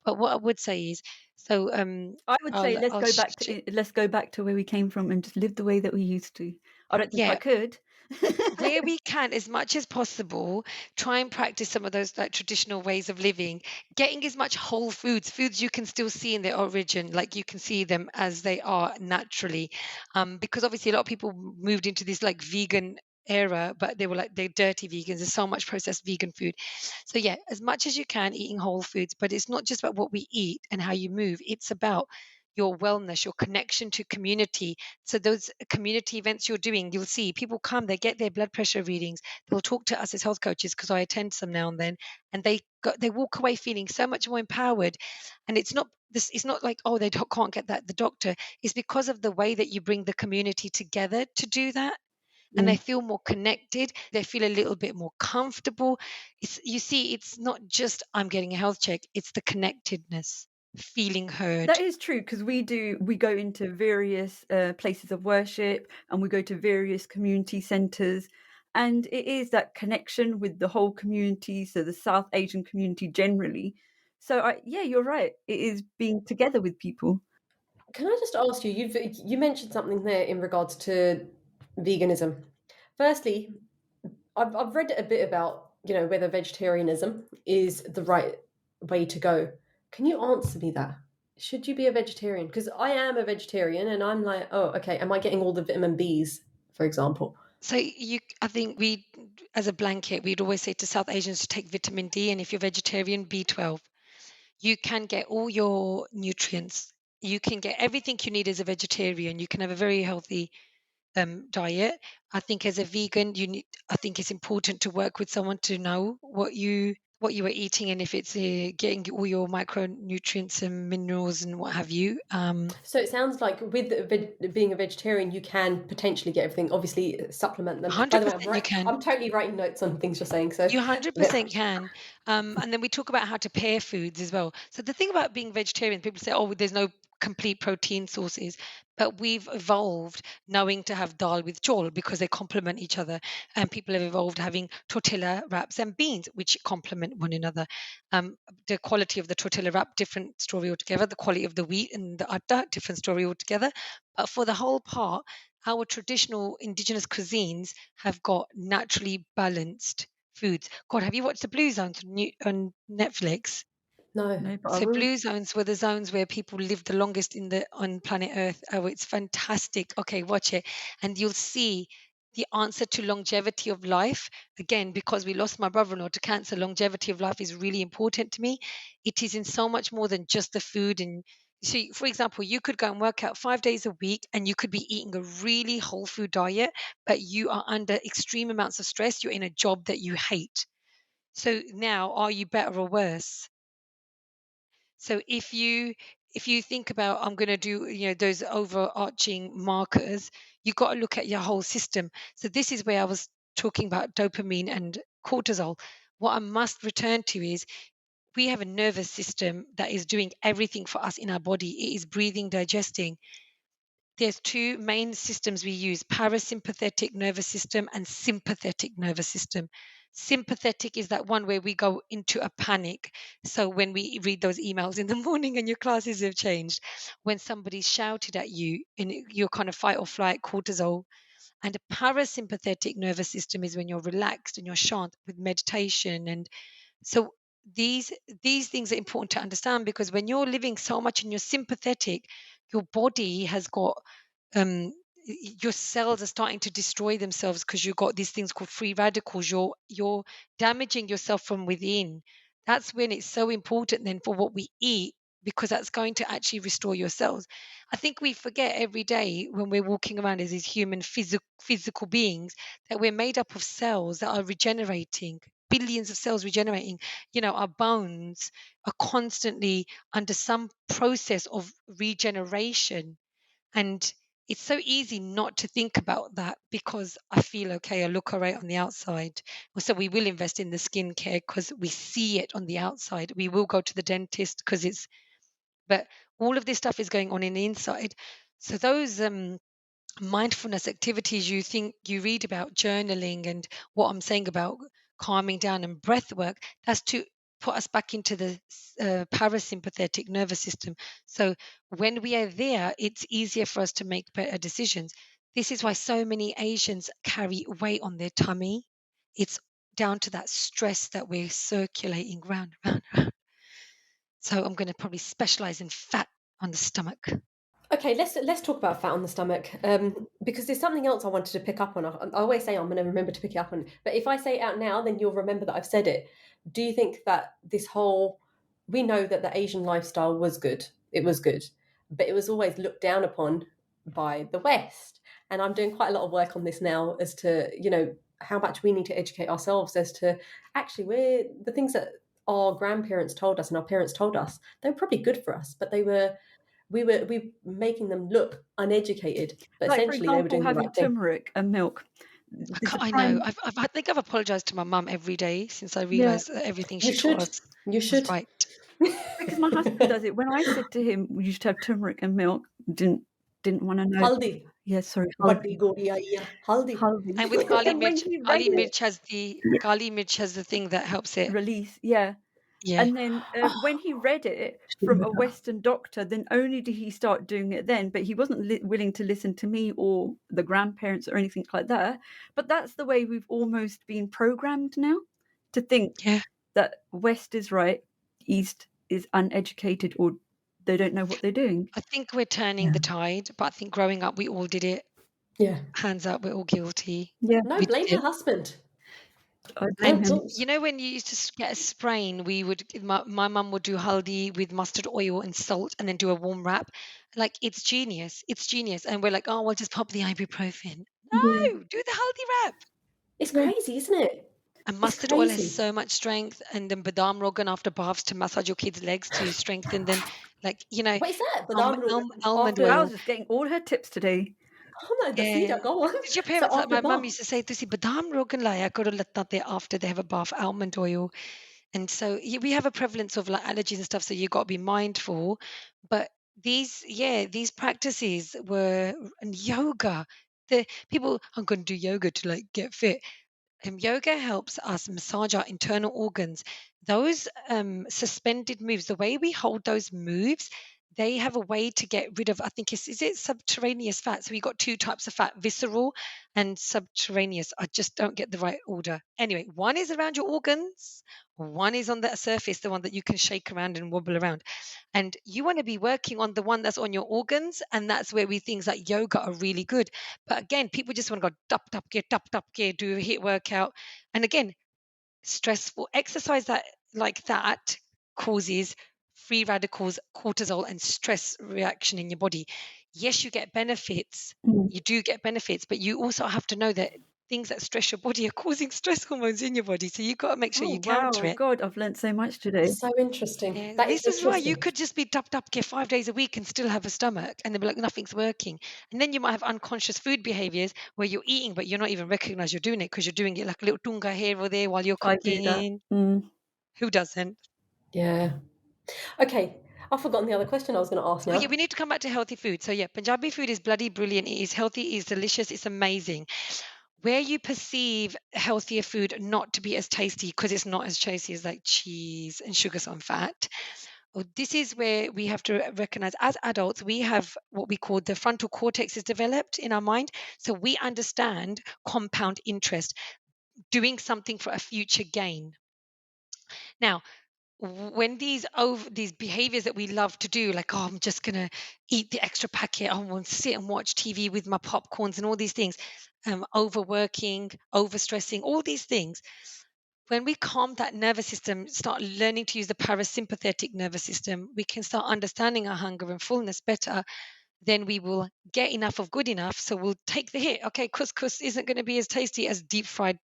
But what I would say is, so I would say I'll let's go back to where we came from and just live the way that we used to. I don't think I yeah, could, Where we can, as much as possible, try and practice some of those like traditional ways of living, getting as much whole foods you can still see in their origin, like you can see them as they are naturally. Because obviously a lot of people moved into this like vegan era, but they were like they're dirty vegans. There's so much processed vegan food. So yeah, as much as you can, eating whole foods, but it's not just about what we eat and how you move. It's about your wellness, your connection to community. So those community events you're doing, you'll see people come, they get their blood pressure readings, they'll talk to us as health coaches because I attend some now and then, and they walk away feeling so much more empowered. And it's not this, it's not like, oh, can't get that at the doctor. It's because of the way that you bring the community together to do that. And they Mm. feel more connected, they feel a little bit more comfortable. You see, it's not just I'm getting a health check, it's the connectedness, feeling That heard. is true because we go into various places of worship and we go to various community centres, and it is that connection with the whole community, so the South Asian community generally. So yeah, you're right. It is being together with people. Can I just ask you, you mentioned something there in regards to veganism. Firstly, I've read a bit about, whether vegetarianism is the right way to go. Can you answer me that? Should you be a vegetarian? Because I am a vegetarian and I'm like, oh, okay, am I getting all the vitamin Bs, for example? So I think as a blanket, we'd always say to South Asians to take vitamin D, and if you're vegetarian, B12. You can get all your nutrients. You can get everything you need as a vegetarian. You can have a very healthy diet. I think as a vegan, I think it's important to work with someone to know what you are eating and if it's getting all your micronutrients and minerals and what have you. So it sounds like with being a vegetarian, you can potentially get everything. Obviously, supplement them. By the way, 100% you can. I'm totally writing notes on things you're saying. So You 100% can. And then we talk about how to pair foods as well. So the thing about being vegetarian, people say, oh, there's no complete protein sources. But we've evolved knowing to have dal with chol because they complement each other. And people have evolved having tortilla wraps and beans, which complement one another. The quality of the tortilla wrap, different story altogether. The quality of the wheat and the atta, different story altogether. But for the whole part, our traditional indigenous cuisines have got naturally balanced foods. God, have you watched the Blue Zones on Netflix? no. No, but I So will. blue zones were the zones where people live the longest in the on planet Earth. Oh, it's fantastic. Okay, watch it, and you'll see the answer to longevity of life. Again, because we lost my brother-in-law to cancer, longevity of life is really important to me. It is in so much more than just the food. And so, for example, you could go and work out 5 days a week, and you could be eating a really whole food diet, but you are under extreme amounts of stress. You're in a job that you hate. So now, are you better or worse? So if you think about I'm going to do those overarching markers, you've got to look at your whole system. So this is where I was talking about dopamine and cortisol. What I must return to is we have a nervous system that is doing everything for us in our body. It is breathing, digesting. There's two main systems we use: parasympathetic nervous system and sympathetic nervous system. Sympathetic is that one where we go into a panic. So when we read those emails in the morning and your classes have changed, when somebody's shouted at you and you're kind of fight or flight, cortisol. And a parasympathetic nervous system is when you're relaxed and you're shant with meditation. And so these things are important to understand, because when you're living so much in your sympathetic, your body has got um your cells are starting to destroy themselves because you've got these things called free radicals. You're damaging yourself from within. That's when it's so important then for what we eat, because that's going to actually restore your cells. I think we forget every day when we're walking around as these human physical beings that we're made up of cells that are regenerating, billions of cells regenerating. Our bones are constantly under some process of regeneration. And it's so easy not to think about that because I feel okay, I look all right on the outside. Well, so we will invest in the skincare because we see it on the outside. We will go to the dentist because but all of this stuff is going on in the inside. So those mindfulness activities you read about, journaling, and what I'm saying about calming down and breath work, that's to put us back into the parasympathetic nervous system. So when we are there, it's easier for us to make better decisions. This is why so many Asians carry weight on their tummy. It's down to that stress that we're circulating round, round, round. So I'm going to probably specialize in fat on the stomach. Okay, let's talk about fat on the stomach, because there's something else I wanted to pick up on. I always say I'm going to remember to pick it up on, but if I say it out now, then you'll remember that I've said it. Do you think that we know that the Asian lifestyle was good, it was good, but it was always looked down upon by the West? And I'm doing quite a lot of work on this now as to, how much we need to educate ourselves as to actually the things that our grandparents told us and our parents told us, they were probably good for us, but we were making them look uneducated, but Like, for essentially they were example, doing the having right thing. turmeric and milk. There's a I know. time, I think I've apologized to my mum every day since I yeah, realized that everything You she taught should. us You was should. right. because my husband does it. When I said to him, we used to have turmeric and milk, didn't want to know. Haldi. Yes, sorry, Badi haldi, godi aiya. Haldi. haldi. And with gali And when mirch, he read it, gali mirch has the thing that helps it. release, yeah. Yeah. And then when Oh, he read it from a Western doctor, then only did he start doing it then. But he wasn't willing to listen to me or the grandparents or anything like that. But that's the way we've almost been programmed now to think Yeah. that West is right, East is uneducated, or they don't know what they're doing. I think we're turning the tide, but I think growing up we all did it. yeah. Hands up, we're all guilty. Yeah, No, We did blame her it. husband. I blame And him. Don't. you know when you used to get a sprain, my mum would do haldi with mustard oil and salt and then do a warm wrap. Like it's genius. It's genius. And we're like, oh, we'll just pop the ibuprofen. Yeah, No, do the haldi wrap. It's yeah. crazy, isn't it? And It's mustard oil has crazy. so much strength. And then badam rogan after baths to massage your kids' legs to strengthen them. Like, What is that? Badam almond after. oil. Wow's is getting all her tips today. Oh no, the Yeah. feeder. Go on. Did your So parents, like after my mum bath. used to say, "Tusi badam rogan laya karo latta te after they have a bath, almond oil." And so we have a prevalence of like allergies and stuff, so you got to be mindful. But these practices were and yoga. The people, I'm going to do yoga to like get fit. Yoga helps us massage our internal organs. Those suspended moves, the way we hold those moves, they have a way to get rid of, I think, is it subterraneous fat? So we got two types of fat, visceral and subterraneous. I just don't get the right order. Anyway, one is around your organs, one is on the surface, the one that you can shake around and wobble around. And you want to be working on the one that's on your organs. And that's where we things like yoga are really good. But again, people just want to go tap, gear, do a hit workout. And again, stressful exercise that causes free radicals, cortisol, and stress reaction in your body. Yes, you get benefits. Mm. You do get benefits, but you also have to know that things that stress your body are causing stress hormones in your body. So you've got to make sure Oh you counter wow, it. God, I've learnt so much today. So interesting. Yeah, That is this is why you interesting. could just be dup care 5 days a week and still have a stomach, and they'll be like nothing's working. And then you might have unconscious food behaviors where you're eating, but you're not even recognize you're doing it because you're doing it like a little tunga here or there while you're I do that. cooking. Mm. Who doesn't? Yeah. Okay. I've forgotten the other question I was going to ask Oh yeah, now. we need to come back to healthy food. So yeah, Punjabi food is bloody brilliant. It is healthy, it is delicious, it's amazing. Where you perceive healthier food not to be as tasty because it's not as tasty as like cheese and sugars and fat. Well, this is where we have to recognize as adults, we have what we call the frontal cortex is developed in our mind. So we understand compound interest, doing something for a future gain. Now, when these behaviors that we love to do, like, oh, I'm just gonna eat the extra packet, I want to sit and watch TV with my popcorns and all these things, overworking, overstressing, all these things, when we calm that nervous system, start learning to use the parasympathetic nervous system, we can start understanding our hunger and fullness better. Then we will get enough of good enough. So we'll take the hit. Okay, couscous isn't going to be as tasty as deep fried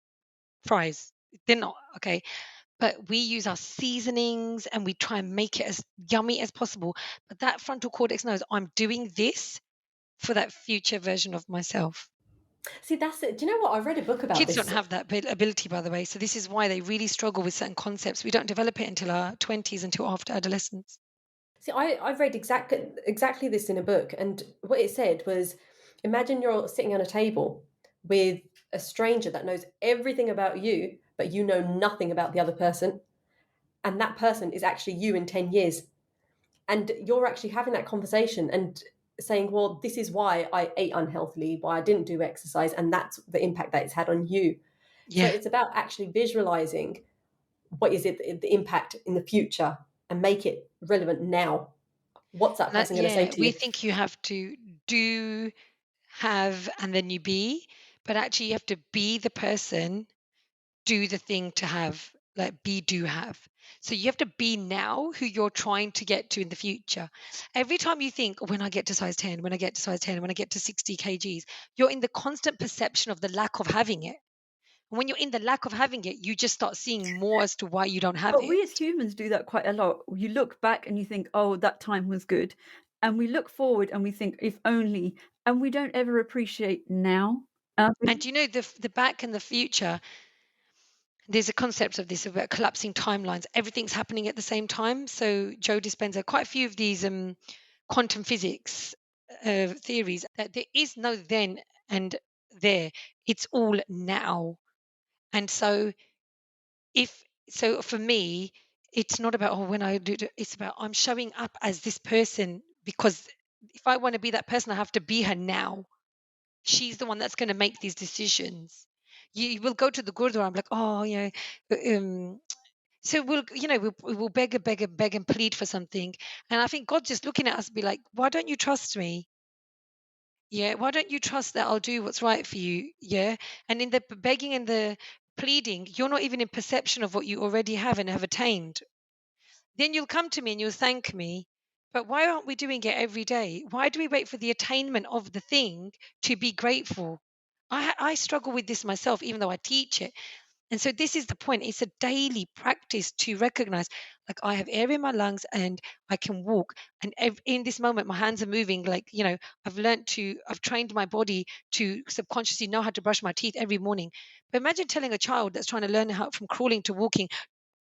fries. They're not. Okay. But we use our seasonings and we try and make it as yummy as possible. But that frontal cortex knows I'm doing this for that future version of myself. See, that's it. Do you know what? I read a book about Kids don't this. have that ability, by the way. So this is why they really struggle with certain concepts. We don't develop it until our 20s, until after adolescence. See, I read exactly this in a book, and what it said was, imagine you're sitting on a table with a stranger that knows everything about you, but you know nothing about the other person, and that person is actually you in 10 years, and you're actually having that conversation, and saying, well, this is why I ate unhealthily, why I didn't do exercise, and that's the impact that it's had on you. So Yeah. it's about actually visualizing what is it, the impact in the future, and make it relevant now. What's that person going to say Yeah, to we you? think you have to do, have, and then you be, but actually you have to be the person, do the thing to have, like be, do, have. So you have to be now who you're trying to get to in the future. Every time you think, when I get to size 10, when I get to size 10, when I get to 60 kgs, you're in the constant perception of the lack of having it. And when you're in the lack of having it, you just start seeing more as to why you don't have But it. we as humans do that quite a lot. You look back and you think, oh, that time was good. And we look forward and we think, if only, and we don't ever appreciate now. And you know, the back and the future, there's a concept of this about collapsing timelines. Everything's happening at the same time. So Joe Dispenza, quite a few of these quantum physics theories, that there is no then and there. It's all now. And so if so for me, it's not about, oh, when I do it's about, I'm showing up as this person, because if I want to be that person, I have to be her now. She's the one that's going to make these decisions. You will go to the Gurdwara, I'm like, oh, so we'll beg and beg and beg and plead for something. And I think God just looking at us be like, why don't you trust me? Yeah, why don't you trust that I'll do what's right for you? Yeah. And in the begging and the pleading, you're not even in perception of what you already have and have attained. Then you'll come to me and you'll thank me. But why aren't we doing it every day? Why do we wait for the attainment of the thing to be grateful? I struggle with this myself, even though I teach it. And so this is the point. It's a daily practice to recognize, like, I have air in my lungs and I can walk. And in this moment, my hands are moving. Like, I've trained my body to subconsciously know how to brush my teeth every morning. But imagine telling a child that's trying to learn how from crawling to walking,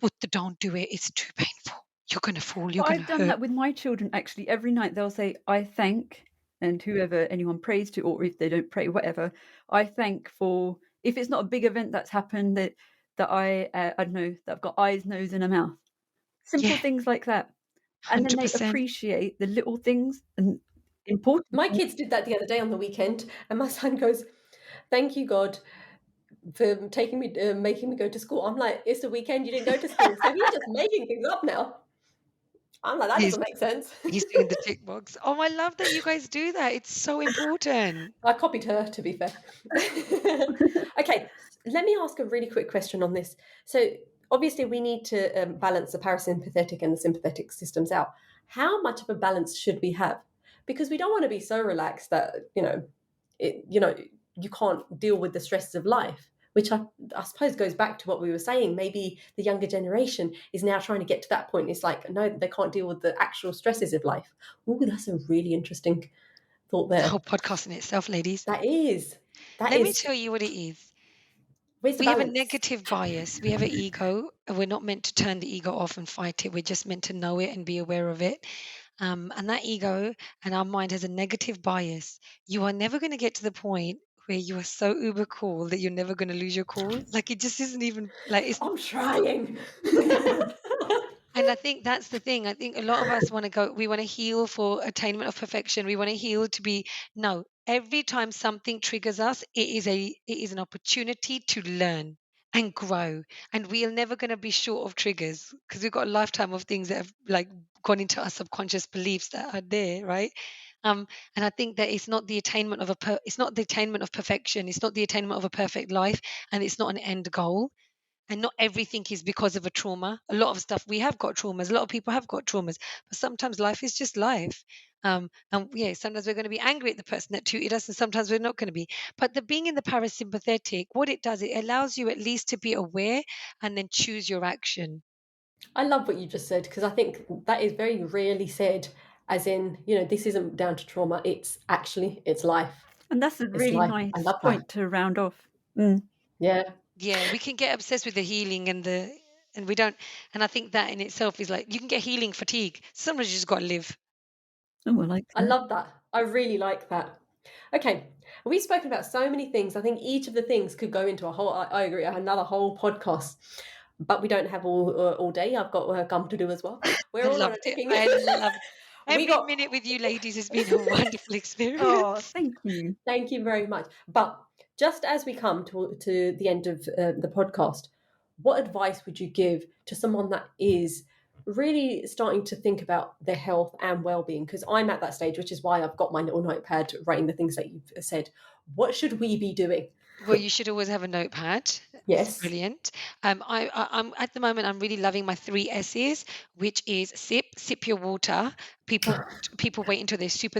but don't do it. It's too painful. You're going to fall. You're But going to I've done hurt. that with my children actually. Every night they'll say, I thank, and whoever anyone prays to, or if they don't pray, whatever, I thank for, if it's not a big event that's happened, that I don't know, that I've got eyes, nose, and a mouth. Simple Yeah, things like that. And then they 100%. appreciate the little things and important My things. kids did that the other day on the weekend, and my son goes, "Thank you, God, for taking me, making me go to school." I'm like, "It's the weekend. You didn't go to school, so he's just making things up now." I'm like, "That He's doesn't make sense." he's doing the tick box. Oh, I love that you guys do that. It's so important. I copied her, to be fair. Okay, let me ask a really quick question on this. So, obviously, we need to balance the parasympathetic and the sympathetic systems out. How much of a balance should we have? Because we don't want to be so relaxed that you can't deal with the stresses of life. Which I suppose goes back to what we were saying. Maybe the younger generation is now trying to get to that point. It's like, no, they can't deal with the actual stresses of life. Oh, that's a really interesting thought It's a there. whole podcast in itself, ladies. That is. That Let me is. tell you what it is. Where's the We have a balance? negative bias. We have an ego, and we're not meant to turn the ego off and fight it. We're just meant to know it and be aware of it. And that ego and our mind has a negative bias. You are never going to get to the point where you are so uber cool that you're never going to lose your cool. Like, it just isn't even like it's. I'm trying. And I think that's the thing. I think a lot of us want to go, we want to heal for attainment of perfection. We want to heal to be, no, every time something triggers us, it is an opportunity to learn and grow. And we are never going to be short of triggers, because we've got a lifetime of things that have like gone into our subconscious beliefs that are there, right? And I think that it's not the attainment of it's not the attainment of perfection. It's not the attainment of a perfect life, and it's not an end goal. And not everything is because of a trauma. A lot of stuff, we have got traumas. A lot of people have got traumas, but sometimes life is just life. And yeah, sometimes we're going to be angry at the person that treated us, and sometimes we're not going to be. But the being in the parasympathetic, what it does, it allows you at least to be aware and then choose your action. I love what you just said, because I think that is very rarely said, as in, this isn't down to trauma. It's life. And that's a It's really life. I nice love that. point to round off. Mm. Yeah. Yeah, we can get obsessed with the healing and we don't. And I think that in itself is like, you can get healing fatigue. Sometimes you just got to live. Oh, I like I that. love that. I really like that. Okay. We've spoken about so many things. I think each of the things could go into I agree, another whole podcast. But we don't have all day. I've got gum to do as well. I We're all on a loved it. ticking. I loved Every minute with you ladies has been a wonderful experience. thank you. Thank you very much. But just as we come to the end of the podcast, what advice would you give to someone that is really starting to think about their health and well-being? Because I'm at that stage, which is why I've got my little notepad writing the things that you've said. What should we be doing? Well, you should always have a notepad. It's Yes. brilliant. I'm at the moment. I'm really loving my 3 S's, which is sip your water. People wait until they're super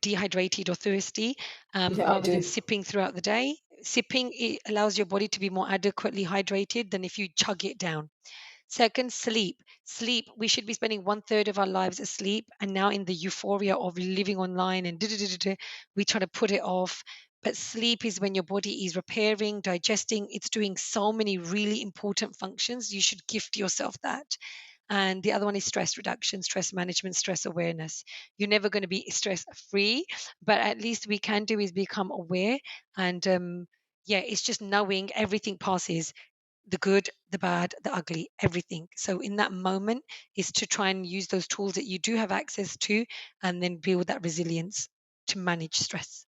dehydrated or thirsty, Yeah, I rather than do. sipping throughout the day. Sipping, it allows your body to be more adequately hydrated than if you chug it down. Second, sleep. Sleep, we should be spending 1/3 of our lives asleep. And now, in the euphoria of living online and we try to put it off. But sleep is when your body is repairing, digesting. It's doing so many really important functions. You should gift yourself that. And the other one is stress reduction, stress management, stress awareness. You're never going to be stress free, but at least we can do is become aware. And yeah, it's just knowing everything passes, the good, the bad, the ugly, everything. So in that moment is to try and use those tools that you do have access to and then build that resilience to manage stress.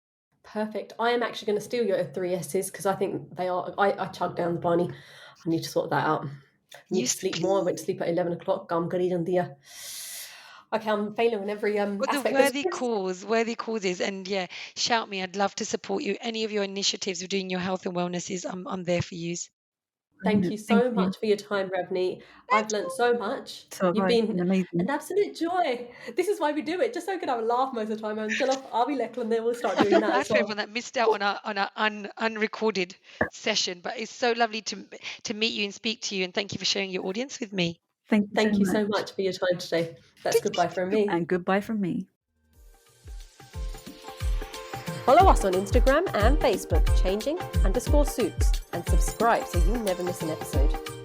Perfect. I am actually going to steal your 3 S's because I think they are. I chugged down the bunny. I need to sort that out. I need You to sleep more. I went to sleep at 11 o'clock. I'm good on the. Okay, I'm failing in every But the aspect. worthy causes, and yeah, shout me. I'd love to support you. Any of your initiatives of doing your health and wellness is I'm there for you. Thank you Thank so you. much for your time, Ravneet. I've learned so much. So You've it's been been amazing. an absolute joy. This is why we do it, just so we can have a laugh most of the time. And I'll be lekel and then we'll start doing that Bad as for well. everyone that missed out on our unrecorded session, but it's so lovely to meet you and speak to you, and thank you for sharing your audience with me. Thank you so Thank you much. so much for your time today. That's goodbye from me. And goodbye from me. Follow us on Instagram and Facebook, changing_suits, and subscribe so you never miss an episode.